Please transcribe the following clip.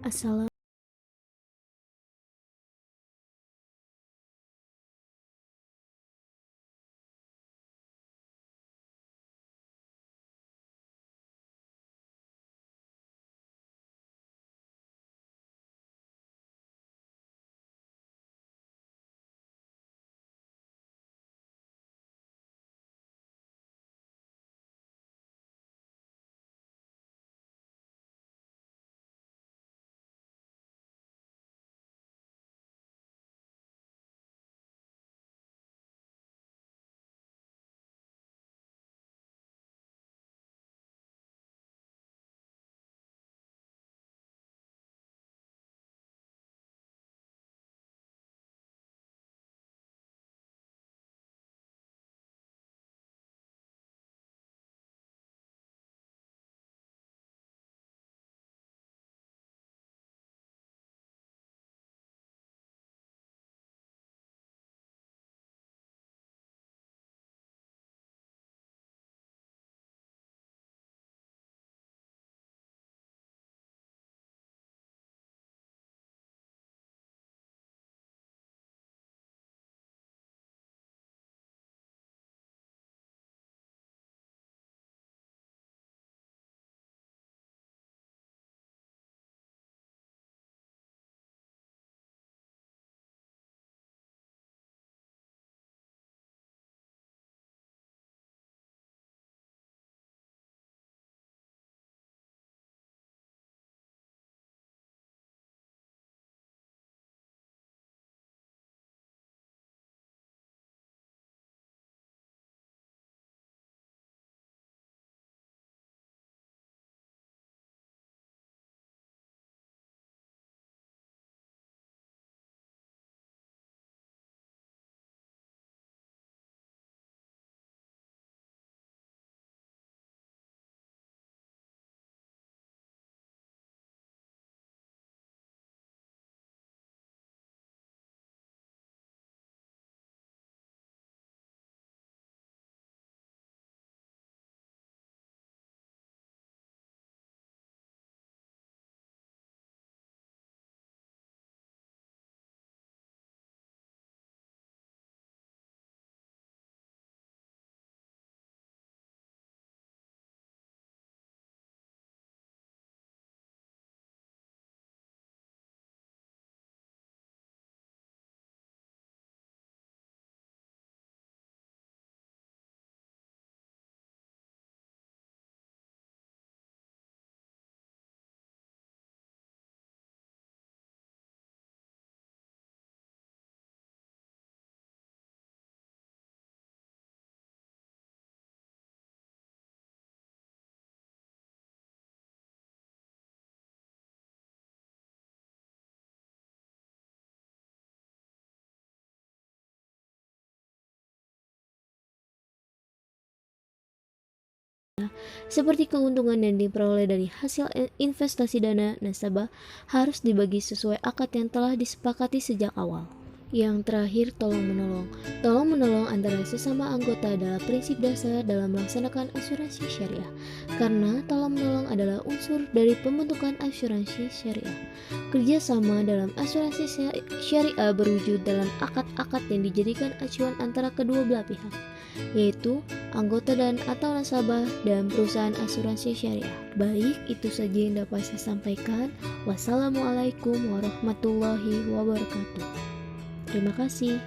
Assalamualaikum. Seperti keuntungan yang diperoleh dari hasil investasi dana nasabah harus dibagi sesuai akad yang telah disepakati sejak awal. Yang terakhir, tolong-menolong. Tolong-menolong antara sesama anggota adalah prinsip dasar dalam melaksanakan asuransi syariah. Karena tolong-menolong adalah unsur dari pembentukan asuransi syariah. Kerjasama dalam asuransi syariah berwujud dalam akad-akad yang dijadikan acuan antara kedua belah pihak, yaitu anggota dan atau nasabah dan perusahaan asuransi syariah. Baik, itu saja yang dapat saya sampaikan. Wassalamualaikum warahmatullahi wabarakatuh. Terima kasih.